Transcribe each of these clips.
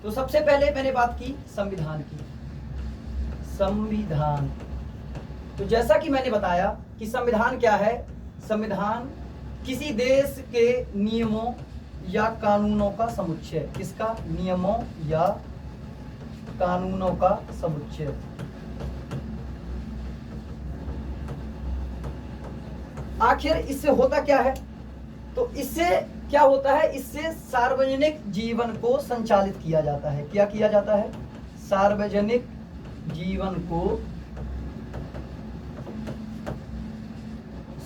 तो सबसे पहले मैंने बात की संविधान की। संविधान, तो जैसा कि मैंने बताया कि संविधान क्या है, संविधान किसी देश के नियमों या कानूनों का समुच्चय। किसका? नियमों या कानूनों का समुच्चय। आखिर इससे होता क्या है? तो इससे क्या होता है? इससे सार्वजनिक जीवन को संचालित किया जाता है। क्या किया जाता है? सार्वजनिक जीवन को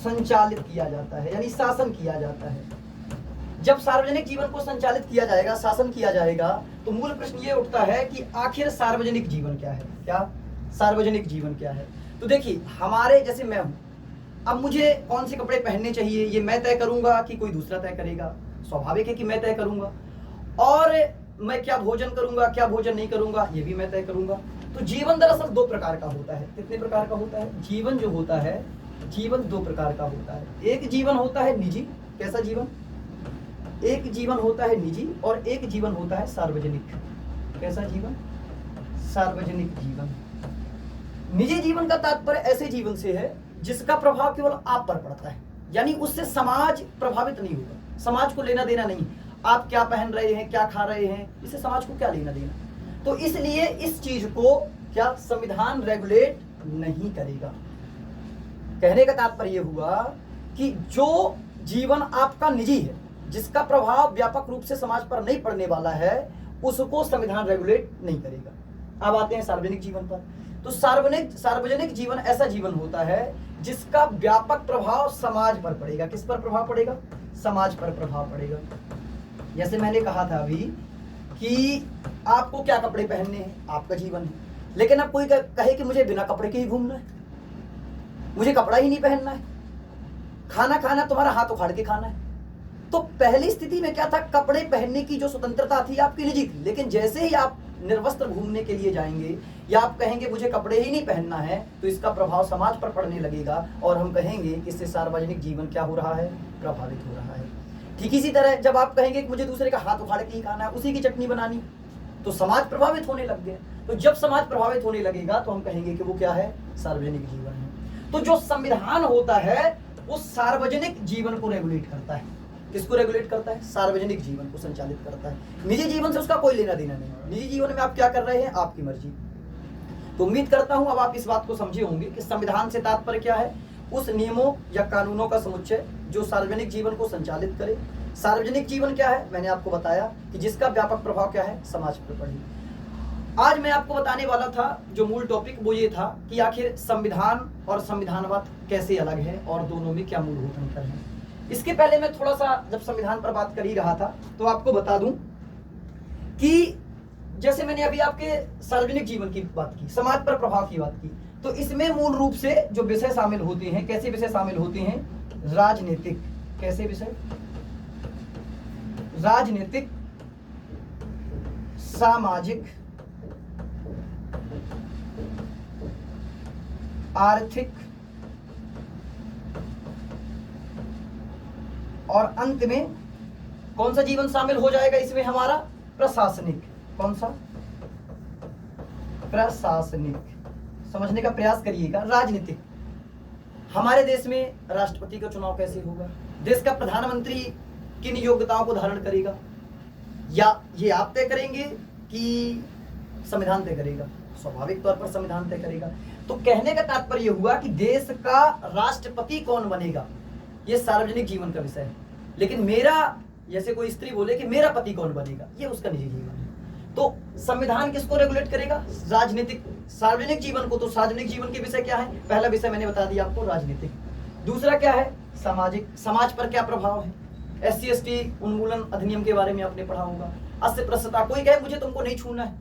संचालित किया जाता है, यानी शासन किया जाता है। जब सार्वजनिक जीवन को संचालित किया जाएगा, शासन किया जाएगा, तो मूल प्रश्न ये उठता है कि आखिर सार्वजनिक जीवन क्या है? क्या सार्वजनिक जीवन क्या है? तो देखिए, हमारे जैसे मैं हूं, अब मुझे कौन से कपड़े पहनने चाहिए ये मैं तय करूंगा कि कोई दूसरा तय करेगा? स्वाभाविक है कि मैं तय करूंगा। और मैं क्या भोजन करूंगा, क्या भोजन नहीं करूंगा, ये भी मैं तय करूंगा। तो जीवन दरअसल दो प्रकार का होता है। कितने प्रकार का होता है? जीवन जो होता है, जीवन दो प्रकार का होता है। एक जीवन होता है निजी। कैसा जीवन? एक जीवन होता है निजी और एक जीवन होता है सार्वजनिक। कैसा जीवन? सार्वजनिक जीवन। निजी जीवन का तात्पर्य ऐसे जीवन से है जिसका प्रभाव केवल आप पर पड़ता है, यानी उससे समाज प्रभावित नहीं होगा, समाज को लेना देना नहीं। आप क्या पहन रहे हैं, क्या खा रहे हैं, इससे समाज को क्या लेना देना। तो इसलिए इस चीज को क्या संविधान रेगुलेट नहीं करेगा। कहने का तात्पर्य हुआ कि जो जीवन आपका निजी है, जिसका प्रभाव व्यापक रूप से समाज पर नहीं पड़ने वाला है, उसको संविधान रेगुलेट नहीं करेगा। अब आते हैं सार्वजनिक जीवन पर। तो सार्वजनिक जीवन ऐसा जीवन होता है जिसका व्यापक प्रभाव समाज पर पड़ेगा। किस पर प्रभाव पड़ेगा? समाज पर प्रभाव पड़ेगा। जैसे मैंने कहा था अभी कि आपको क्या कपड़े पहनने हैं, आपका जीवन है। लेकिन अब कोई कहे कि मुझे बिना कपड़े के ही घूमना है, मुझे कपड़ा ही नहीं पहनना है, खाना खाना तुम्हारा हाथ उखाड़ के खाना है। तो पहली स्थिति में क्या था? कपड़े पहनने की जो स्वतंत्रता थी आपकी निजी थी। लेकिन जैसे ही आप निर्वस्त्र घूमने के लिए जाएंगे या आप कहेंगे मुझे कपड़े ही नहीं पहनना है, तो इसका प्रभाव समाज पर पड़ने लगेगा और हम कहेंगे कि इससे सार्वजनिक जीवन क्या हो रहा है? प्रभावित हो रहा है। ठीक इसी तरह जब आप कहेंगे कि मुझे दूसरे का हाथ उखाड़ के ही खाना है, उसी की चटनी बनानी, तो समाज प्रभावित होने लग गया। तो जब समाज प्रभावित होने लगेगा तो हम कहेंगे कि वो क्या है? सार्वजनिक जीवन है। तो जो संविधान होता है वो सार्वजनिक जीवन को रेगुलेट करता है। किसको रेगुलेट करता है? सार्वजनिक जीवन को संचालित करता है। निजी जीवन से उसका कोई लेना देना नहीं। निजी जीवन में आप क्या कर रहे हैं, आपकी मर्जी। तो उम्मीद करता हूं अब आप इस बात को समझे होंगे कि संविधान से तात्पर्य क्या है? उस नियमों या कानूनों का समुच्चय जो सार्वजनिक जीवन को संचालित करे। सार्वजनिक जीवन क्या है? मैंने आपको बताया कि जिसका व्यापक प्रभाव क्या है? समाज पर पड़े। आज मैं आपको बताने वाला था जो मूल टॉपिक वो ये था कि आखिर संविधान और संविधानवाद कैसे अलग है और दोनों में क्या मूलभूत अंतर है। इसके पहले मैं थोड़ा सा जब संविधान पर बात कर ही रहा था तो आपको बता दूं कि जैसे मैंने अभी आपके सार्वजनिक जीवन की बात की, समाज पर प्रभाव की बात की, तो इसमें मूल रूप से जो विषय शामिल होते हैं, कैसे विषय शामिल होते हैं? राजनीतिक। कैसे विषय? राजनीतिक, सामाजिक, आर्थिक और अंत में कौन सा जीवन शामिल हो जाएगा इसमें? हमारा प्रशासनिक। कौन सा? प्रशासनिक। समझने का प्रयास करिएगा। राजनीतिक, हमारे देश में राष्ट्रपति का चुनाव कैसे होगा, देश का प्रधानमंत्री किन योग्यताओं को धारण करेगा, या ये आप तय करेंगे कि संविधान तय करेगा? स्वाभाविक तौर पर संविधान तय करेगा। तो कहने का तात्पर्य हुआ कि देश का राष्ट्रपति कौन बनेगा ये सार्वजनिक जीवन का विषय है। लेकिन मेरा, जैसे कोई स्त्री बोले कि मेरा पति कौन बनेगा, ये उसका निजी जीवन है। तो संविधान किसको रेगुलेट करेगा? राजनीतिक। सार्वजनिक जीवन को। तो सार्वजनिक जीवन के विषय क्या है? पहला विषय मैंने बता दिया आपको, राजनीतिक। दूसरा क्या है? सामाजिक। समाज पर क्या प्रभाव है? SC/ST उन्मूलन अधिनियम के बारे में आपने पढ़ा होगा। अस्पृश्यता, कोई कहे मुझे तुमको नहीं छूना है,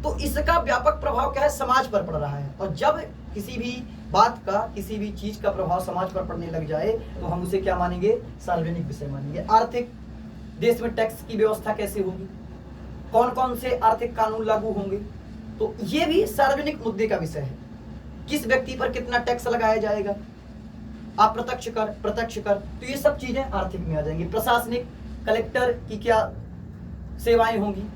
तो इसका व्यापक प्रभाव क्या है? समाज पर पड़ रहा है। और जब किसी भी बात का, किसी भी चीज का प्रभाव समाज पर पड़ने लग जाए तो हम उसे क्या मानेंगे? सार्वजनिक विषय मानेंगे। आर्थिक, देश में टैक्स की व्यवस्था कैसे होगी, कौन कौन से आर्थिक कानून लागू होंगे, तो ये भी सार्वजनिक मुद्दे का विषय है। किस व्यक्ति पर कितना टैक्स लगाया जाएगा, अप्रत्यक्ष कर, प्रत्यक्ष कर, तो ये सब चीजें आर्थिक में आ जाएंगी। प्रशासनिक, कलेक्टर की क्या सेवाएं होंगी,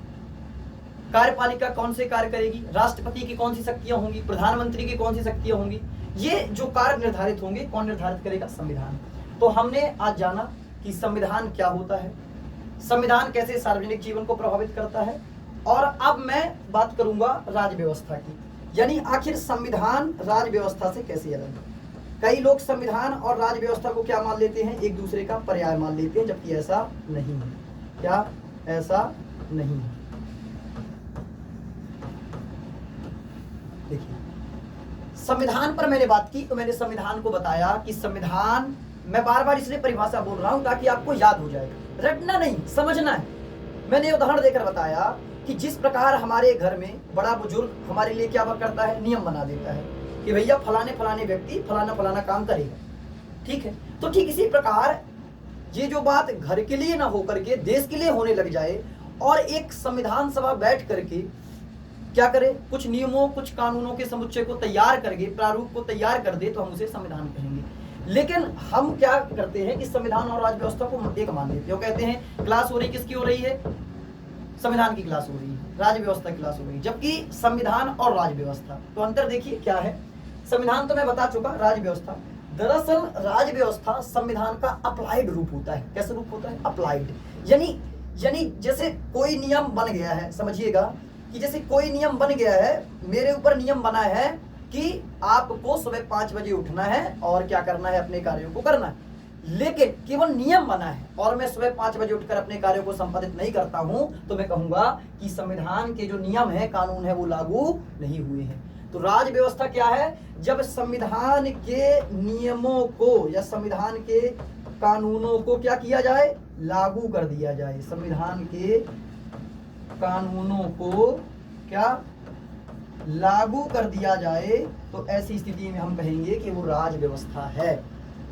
कार्यपालिका कौन से कार्य करेगी, राष्ट्रपति की कौन सी शक्तियां होंगी, प्रधानमंत्री की कौन सी शक्तियां होंगी, ये जो कार्य निर्धारित होंगे कौन निर्धारित करेगा, संविधान। तो हमने आज जाना कि संविधान क्या होता है, संविधान कैसे सार्वजनिक जीवन को प्रभावित करता है, और अब मैं बात करूंगा राज व्यवस्था की, यानी आखिर संविधान राज व्यवस्था से कैसे अलग है। कई लोग संविधान और राज व्यवस्था को क्या मान लेते हैं, एक दूसरे का पर्याय मान लेते हैं, जबकि ऐसा नहीं है। क्या ऐसा नहीं है? देखिए, संविधान पर मैंने बात की तो मैंने संविधान को बताया कि संविधान, मैं बार बार इसलिए परिभाषा बोल रहा हूं ताकि आपको याद हो जाए, रटना नहीं, समझना है। मैंने उदाहरण देकर बताया कि जिस प्रकार हमारे घर में बड़ा बुजुर्ग हमारे लिए क्या करता है, नियम बना देता है कि भैया फलाने फलाने व्यक्ति फलाना फलाना काम करेगा, ठीक है। तो ठीक इसी प्रकार ये जो बात घर के लिए ना होकर के देश के लिए होने लग जाए और एक संविधान सभा बैठ करके क्या करे, कुछ नियमों कुछ कानूनों के समुच्चय को तैयार करके, प्रारूप को तैयार कर दे, तो हम उसे संविधान कहेंगे। लेकिन हम क्या करते हैं कि संविधान और राज व्यवस्था को एक मान लेते हैं। वो कहते हैं क्लास हो रही, किसकी हो रही है, संविधान की क्लास हो रही है, राज व्यवस्था की क्लास हो रही है। जबकि संविधान और राज व्यवस्था, तो अंतर देखिए क्या है। संविधान तो मैं बता चुका, राज व्यवस्था, दरअसल राज व्यवस्था संविधान का अप्लाइड रूप होता है। कैसे रूप होता है, अप्लाइड, यानी जैसे कोई नियम बन गया है, समझिएगा कि जैसे कोई नियम बन गया है, मेरे ऊपर नियम बना है कि आपको सुबह 5 बजे उठना है और क्या करना है, अपने कार्यों को करना है। लेकिन केवल नियम बना है और मैं सुबह 5 बजे उठकर अपने कार्यों को संपादित नहीं करता हूं, तो मैं कहूंगा कि संविधान के जो नियम है, कानून है, वो लागू नहीं हुए हैं। तो राज व्यवस्था क्या है, जब संविधान के नियमों को या संविधान के कानूनों को क्या किया जाए, लागू कर दिया जाए। संविधान के कानूनों को क्या लागू कर दिया जाए, तो ऐसी स्थिति में हम कहेंगे कि वो राज व्यवस्था है।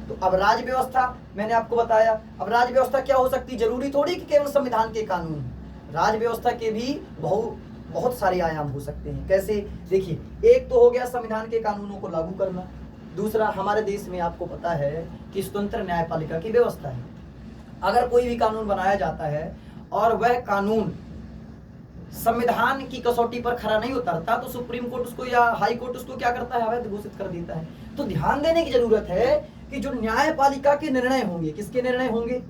तो अब राज व्यवस्था मैंने आपको बताया। अब राज व्यवस्था क्या हो सकती, जरूरी थोड़ी कि केवल संविधान के कानून, राज व्यवस्था के भी बहुत सारे आयाम हो सकते हैं। कैसे, देखिए, एक तो हो गया संविधान के कानूनों को लागू करना, दूसरा हमारे देश में आपको पता है कि स्वतंत्र न्यायपालिका की व्यवस्था है। अगर कोई भी कानून बनाया जाता है और वह कानून संविधान की कसौटी पर खरा नहीं उतरता, तो सुप्रीम कोर्ट उसको या हाई कोर्ट उसको क्या करता है, अवैध घोषित कर देता है। तो ध्यान देने की जरूरत है कि जो न्यायपालिका के निर्णय होंगे, किसके निर्णय होंगे,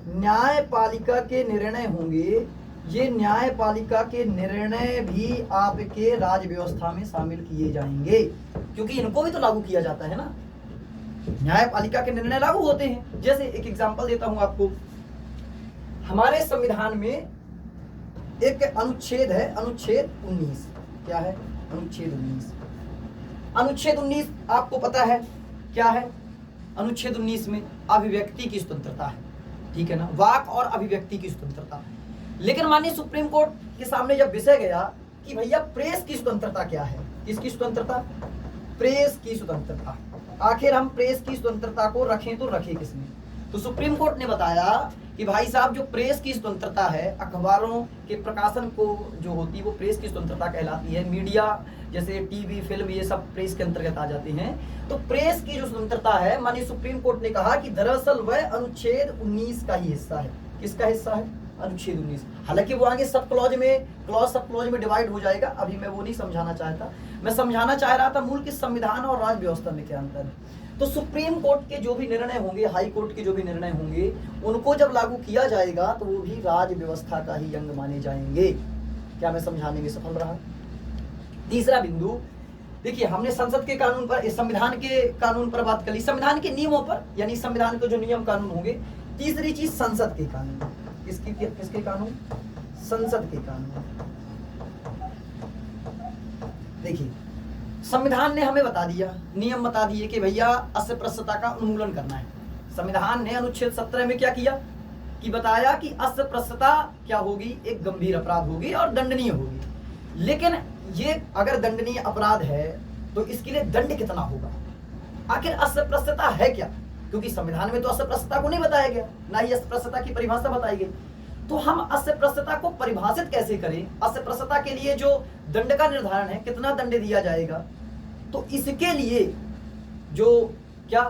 न्यायपालिका के निर्णय होंगे, ये न्यायपालिका के निर्णय भी आपके राज व्यवस्था में शामिल किए जाएंगे, क्योंकि इनको भी तो लागू किया जाता है ना। न्यायपालिका के निर्णय लागू होते हैं। जैसे एक एग्जांपल देता हूं आपको, हमारे संविधान में एक अनुच्छेद है, अनुच्छेद 19। क्या है, अनुच्छेद 19। अनुच्छेद 19 आपको पता है क्या है, अनुच्छेद 19 में अभिव्यक्ति की स्वतंत्रता है, ठीक है ना, वाक और अभिव्यक्ति की स्वतंत्रता। लेकिन माननीय सुप्रीम कोर्ट के सामने जब विषय गया कि भैया प्रेस की स्वतंत्रता क्या है, किसकी स्वतंत्रता, प्रेस की स्वतंत्रता, आखिर हम प्रेस की स्वतंत्रता को रखें तो रखें किसमें, तो सुप्रीम कोर्ट ने बताया कि भाई साहब, जो प्रेस की स्वतंत्रता है, अखबारों के प्रकाशन को जो होती है वो प्रेस की स्वतंत्रता कहलाती है। मीडिया जैसे टीवी, फिल्म, ये सब प्रेस के अंतर्गत आ जाते हैं। तो प्रेस की जो स्वतंत्रता है, माननीय सुप्रीम कोर्ट ने कहा कि दरअसल वह अनुच्छेद 19 का ही हिस्सा है। किसका हिस्सा है, अनुच्छेद 19। हालांकि वो आगे सब क्लॉज में डिवाइड हो जाएगा, अभी मैं वो नहीं समझाना चाहता। मैं समझाना चाह रहा था मूल के संविधान और राज व्यवस्था में क्या अंतर है। तो सुप्रीम कोर्ट के जो भी निर्णय होंगे, हाई कोर्ट के जो भी निर्णय होंगे, उनको जब लागू किया जाएगा तो वो भी राज व्यवस्था का ही अंग माने जाएंगे। क्या मैं समझाने में सफल रहा। तीसरा बिंदु, देखिए, हमने संसद के कानून पर, संविधान के कानून पर बात कर ली, संविधान के नियमों पर, यानी संविधान के जो नियम कानून होंगे। तीसरी चीज संसद के कानून। किसके कानून, संसद के कानून। देखिए, संविधान ने हमें बता दिया, नियम बता दिए कि भैया अस्पृश्यता का उन्मूलन करना है। संविधान ने अनुच्छेद 17 में क्या किया कि बताया कि अस्पृश्यता क्या होगी, एक गंभीर अपराध होगी और दंडनीय होगी। लेकिन ये अगर दंडनीय अपराध है तो इसके लिए दंड कितना होगा, आखिर अस्पृश्यता है क्या, क्योंकि संविधान में तो अस्पृश्यता को नहीं बताया गया, ना ही अस्पृश्यता की परिभाषा बताई गई। तो हम अस्पृश्यता को परिभाषित कैसे करें, अस्पृश्यता के लिए जो दंड का निर्धारण है, कितना दंड दिया जाएगा, तो इसके लिए जो क्या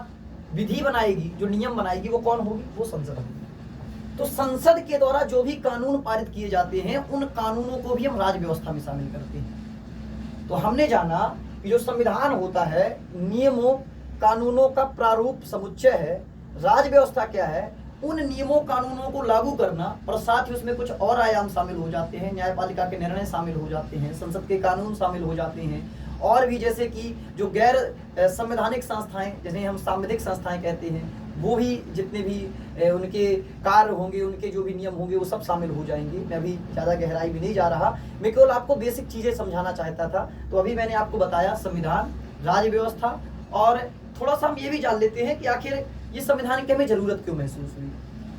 विधि बनाएगी, जो नियम बनाएगी, वो कौन होगी, वो संसद होगी। तो संसद के द्वारा जो भी कानून पारित किए जाते हैं उन कानूनों को भी हम राज व्यवस्था में शामिल करते हैं। तो हमने जाना कि जो संविधान होता है नियमों कानूनों का प्रारूप समुच्चय है। राज व्यवस्था क्या है? उन नियमों कानूनों को लागू करना, और साथ ही उसमें कुछ और आयाम शामिल हो जाते हैं। न्यायपालिका के निर्णय शामिल हो जाते हैं, संसद के कानून शामिल हो जाते हैं, और भी जैसे कि जो गैर संवैधानिक संस्थाएं, जैसे हम सांविधिक संस्थाएं कहते हैं, वो भी जितने भी उनके कार्य होंगे, उनके जो भी नियम होंगे, वो सब शामिल हो जाएंगे। मैं अभी ज़्यादा गहराई में नहीं जा रहा, मैं केवल आपको बेसिक चीज़ें समझाना चाहता था। तो अभी मैंने आपको बताया संविधान, राज्य व्यवस्था, और थोड़ा सा हम ये भी जान लेते हैं कि आखिर ये संविधान की हमें ज़रूरत क्यों महसूस हुई।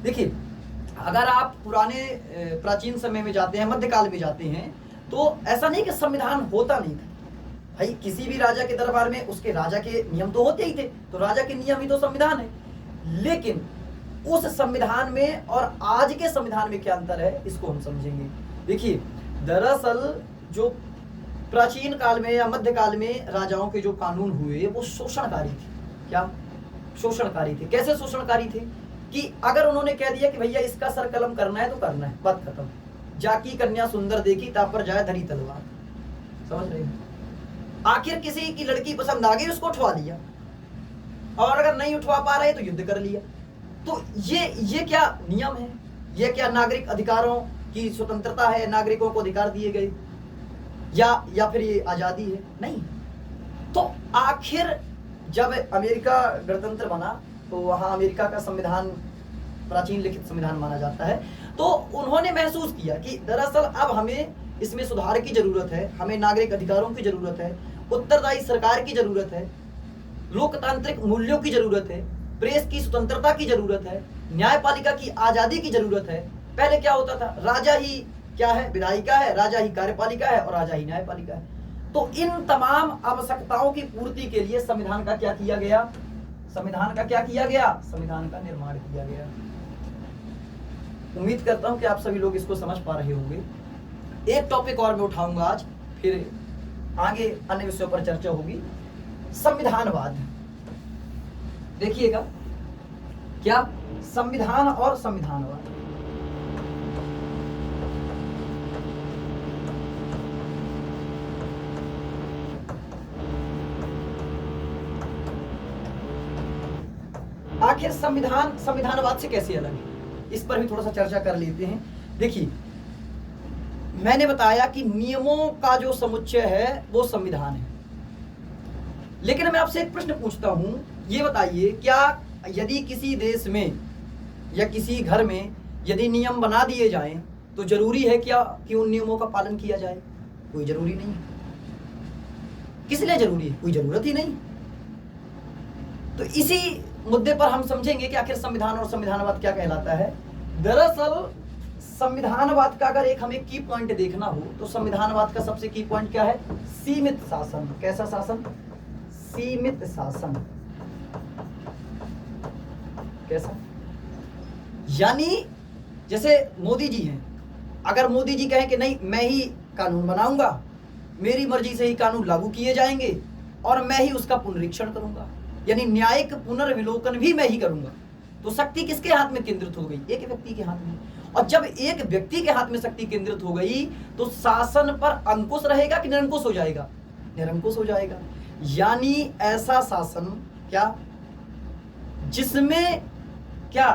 देखिए, अगर आप पुराने प्राचीन समय में जाते हैं, मध्यकाल में जाते हैं, तो ऐसा नहीं कि संविधान होता नहीं था। भाई किसी भी राजा के दरबार में उसके राजा के नियम तो होते ही थे, तो राजा के नियम ही तो संविधान है। लेकिन उस संविधान में और आज के संविधान में क्या अंतर है, इसको हम समझेंगे। देखिए, दरअसल जो प्राचीन काल में या मध्यकाल में राजाओं के जो कानून हुए वो शोषणकारी थे। क्या शोषणकारी थे? कैसे शोषणकारी थे कि अगर उन्होंने कह दिया कि भैया इसका सर कलम करना है तो करना है, बात खत्म। जाकी कन्या सुंदर देखी ता पर जाए धरी तलवार। समझ रहे हैं? आखिर किसी की लड़की पसंद आ गई, उसको उठवा लिया, और अगर नहीं उठवा पा रहे तो युद्ध कर लिया। तो ये क्या नियम है? ये क्या नागरिक अधिकारों की स्वतंत्रता है? नागरिकों को अधिकार दिए गए, या फिर ये आजादी है? नहीं। तो आखिर जब अमेरिका गणतंत्र बना तो वहां अमेरिका का संविधान प्राचीन लिखित संविधान माना जाता है। तो उन्होंने महसूस किया कि दरअसल अब हमें इसमें सुधार की जरूरत है, हमें नागरिक अधिकारों की जरूरत है, उत्तरदायी सरकार की जरूरत है, लोकतांत्रिक मूल्यों की जरूरत है, प्रेस की स्वतंत्रता की जरूरत है, न्यायपालिका की आजादी की जरूरत है। पहले क्या होता था? राजा ही क्या है? विधायिका है, राजा ही कार्यपालिका है, और राजा ही न्यायपालिका है। तो इन तमाम आवश्यकताओं की पूर्ति के लिए संविधान का क्या किया गया? संविधान का क्या किया गया? संविधान का निर्माण किया गया। उम्मीद करता हूं कि आप सभी लोग इसको समझ पा रहे होंगे। एक टॉपिक और मैं उठाऊंगा आज, फिर आगे अन्य विषयों पर चर्चा होगी। संविधानवाद। देखिएगा, क्या संविधान और संविधानवाद। आखिर संविधान संविधानवाद से कैसे अलग है, इस पर भी थोड़ा सा चर्चा कर लेते हैं। देखिए, मैंने बताया कि नियमों का जो समुच्चय है वो संविधान है। लेकिन मैं आपसे एक प्रश्न पूछता हूं, ये बताइए, क्या यदि किसी देश में या किसी घर में यदि नियम बना दिए जाएं तो जरूरी है क्या कि उन नियमों का पालन किया जाए? कोई जरूरी नहीं। किस लिए जरूरी है? कोई जरूरत ही नहीं। तो इसी मुद्दे पर हम समझेंगे कि आखिर संविधान और संविधानवाद क्या कहलाता है। दरअसल संविधानवाद का अगर एक हमें की पॉइंट देखना हो तो संविधानवाद का सबसे की पॉइंट क्या है? सीमित शासन। कैसा शासन? सीमित शासन। कैसा? यानी जैसे मोदी जी हैं, अगर मोदी जी कहें कि नहीं मैं ही कानून बनाऊंगा, मेरी मर्जी से ही कानून लागू किए जाएंगे और मैं ही उसका पुनरीक्षण करूंगा, यानी न्यायिक पुनर्विलोकन भी मैं ही करूंगा, तो शक्ति किसके हाथ में केंद्रित हो गई? एक व्यक्ति के हाथ में। और जब एक व्यक्ति के हाथ में शक्ति केंद्रित हो गई तो शासन पर अंकुश रहेगा कि निरंकुश हो जाएगा? निरंकुश हो जाएगा। यानी ऐसा शासन क्या जिसमें क्या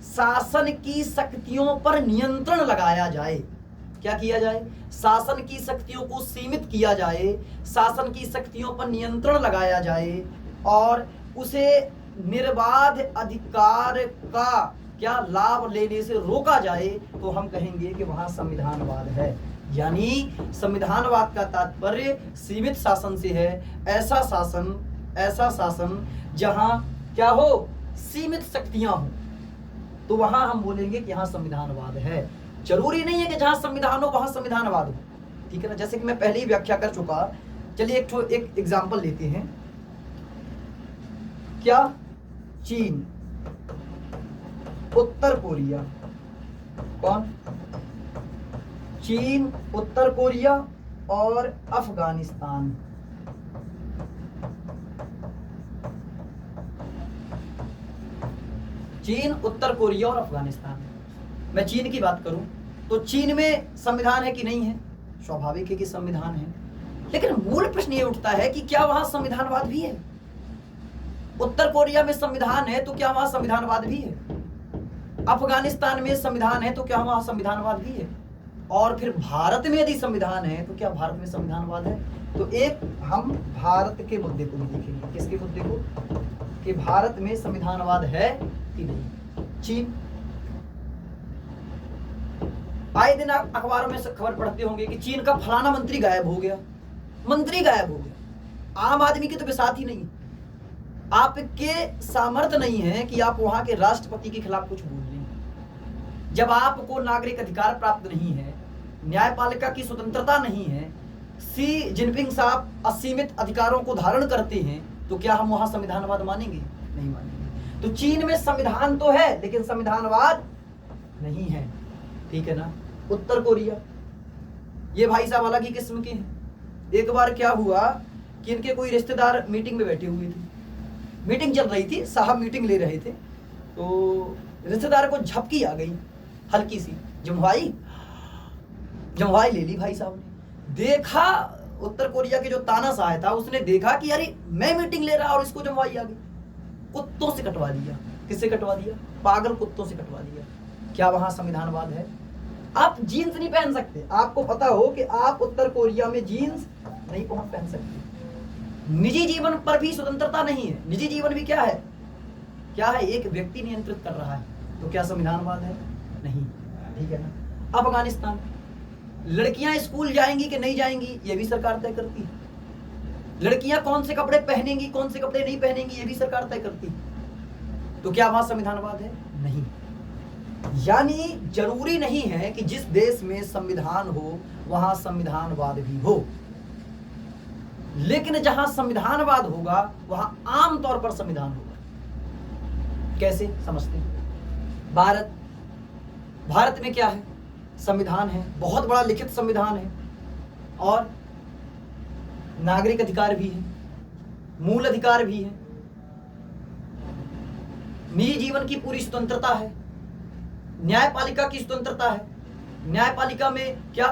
शासन की शक्तियों पर नियंत्रण लगाया जाए। क्या किया जाए? शासन की शक्तियों को सीमित किया जाए, शासन की शक्तियों पर नियंत्रण लगाया जाए और उसे निर्बाध अधिकार का क्या लाभ लेने से रोका जाए, तो हम कहेंगे कि वहां संविधानवाद है। यानी संविधानवाद का तात्पर्य सीमित शासन से है। ऐसा शासन जहां क्या हो? सीमित शक्तियां हो, तो वहां हम बोलेंगे कि यहां संविधानवाद है। जरूरी नहीं है कि जहां संविधान हो वहां संविधानवाद हो, ठीक है ना। जैसे कि मैं पहले ही व्याख्या कर चुका। चलिए एक एग्जाम्पल लेते हैं। क्या? चीन, उत्तर कोरिया। कौन? चीन, उत्तर कोरिया और अफगानिस्तान। चीन, उत्तर कोरिया और अफगानिस्तान। मैं चीन की बात करूं तो चीन में संविधान है कि नहीं है? स्वाभाविक है कि संविधान है, लेकिन मूल प्रश्न ये उठता है कि क्या वहां संविधानवाद भी है? उत्तर कोरिया में संविधान है तो क्या वहां संविधानवाद भी है? अफगानिस्तान में संविधान है तो क्या वहां संविधानवाद भी है? और फिर भारत में यदि संविधान है तो क्या भारत में संविधानवाद है? तो एक हम भारत के मुद्दे को भी देखेंगे। किसके मुद्दे को? कि भारत में संविधानवाद है कि नहीं। चीन, आए दिन आप अखबारों में खबर पढ़ते होंगे कि चीन का फलाना मंत्री गायब हो गया, मंत्री गायब हो गया। आम आदमी की तो बिसात ही नहीं, आपके सामर्थ्य नहीं है कि आप वहां के राष्ट्रपति के खिलाफ कुछ बोल लें। जब आपको नागरिक अधिकार प्राप्त नहीं है, न्यायपालिका की स्वतंत्रता नहीं है, शी जिनपिंग साहब असीमित अधिकारों को धारण करते हैं, तो क्या हम वहां संविधानवाद मानेंगे? नहीं मानेंगे। तो चीन में संविधान तो है लेकिन संविधानवाद नहीं है, ठीक है ना। उत्तर कोरिया, ये भाई साहब अलग ही किस्म के हैं। एक बार क्या हुआ कि इनके कोई रिश्तेदार मीटिंग में बैठे हुए थे, मीटिंग चल रही थी, साहब मीटिंग ले रहे थे, तो रिश्तेदार को झपकी आ गई, हल्की सी जमवाई ले ली भाई साहब ने। देखा उत्तर कोरिया के जो तानाशाह था, उसने देखा कि यार मैं मीटिंग ले रहा और इसको जमवाई आ गई, कुत्तों से कटवा दिया। किससे कटवा दिया? पागल कुत्तों से कटवा दिया। क्या वहां संविधानवाद है? आप जीन्स नहीं पहन सकते, आपको पता हो कि आप उत्तर कोरिया में जीन्स नहीं पहन सकते। निजी जीवन पर भी स्वतंत्रता नहीं है। निजी जीवन भी क्या है? क्या है? एक व्यक्ति नियंत्रित कर रहा है। तो क्या संविधानवाद है? नहीं, ठीक है ना। अफगानिस्तान, लड़कियां स्कूल जाएंगी कि नहीं जाएंगी ये भी सरकार तय करती है। लड़कियां कौन से कपड़े पहनेंगी, कौन से कपड़े नहीं पहनेंगी ये भी सरकार तय करती है। तो क्या वहां संविधानवाद है? नहीं। यानी जरूरी नहीं है कि जिस देश में संविधान हो वहां संविधानवाद भी हो, लेकिन जहां संविधानवाद होगा वहां आमतौर पर संविधान होगा। कैसे समझते हैं? भारत में क्या है? संविधान है, बहुत बड़ा लिखित संविधान है, और नागरिक अधिकार भी है, मूल अधिकार भी है, निजी जीवन की पूरी स्वतंत्रता है, न्यायपालिका की स्वतंत्रता है। न्यायपालिका में क्या?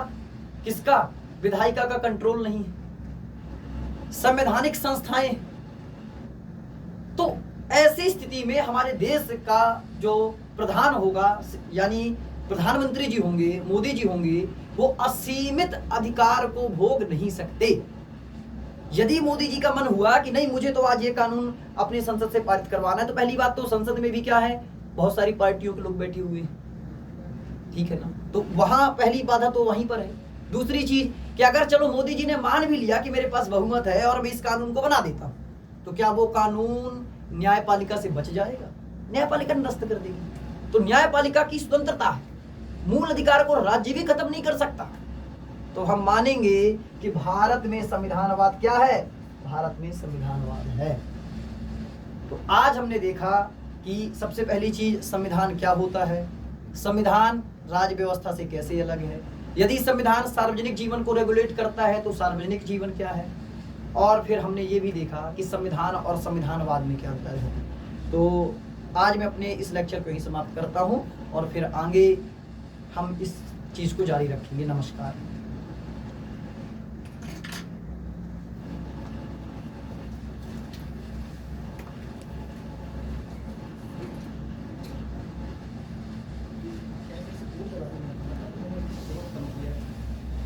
किसका? विधायिका का कंट्रोल नहीं है। संवैधानिक संस्थाएं। तो ऐसी स्थिति में हमारे देश का जो प्रधान होगा, यानी प्रधानमंत्री जी होंगे, मोदी जी होंगे, वो असीमित अधिकार को भोग नहीं सकते। यदि मोदी जी का मन हुआ कि नहीं मुझे तो आज ये कानून अपनी संसद से पारित करवाना है, तो पहली बात तो संसद में भी क्या है? बहुत सारी पार्टियों के लोग बैठे हुए हैं, ठीक है ना। तो वहां पहली बाधा तो वहीं पर है। दूसरी चीज कि अगर चलो मोदी जी ने मान भी लिया कि मेरे पास बहुमत है और मैं इस कानून को बना देता हूं, तो क्या वो कानून न्यायपालिका से बच जाएगा? न्यायपालिका निरस्त कर देगी। तो न्यायपालिका की स्वतंत्रता है, मूल अधिकार को राज्य भी खत्म नहीं कर सकता। तो हम मानेंगे कि भारत में संविधानवाद क्या है? भारत में संविधानवाद है। तो आज हमने देखा कि सबसे पहली चीज संविधान क्या होता है, संविधान राज्य व्यवस्था से कैसे अलग है, यदि संविधान सार्वजनिक जीवन को रेगुलेट करता है तो सार्वजनिक जीवन क्या है, और फिर हमने ये भी देखा कि संविधान और संविधानवाद में क्या अंतर है। तो आज मैं अपने इस लेक्चर को यहीं समाप्त करता हूँ और फिर आगे हम इस चीज़ को जारी रखेंगे। नमस्कार।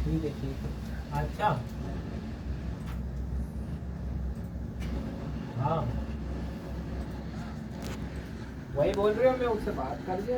ठीक है, ठीक है। अच्छा, हाँ वही बोल रही हूँ मैं, उससे बात कर लिया।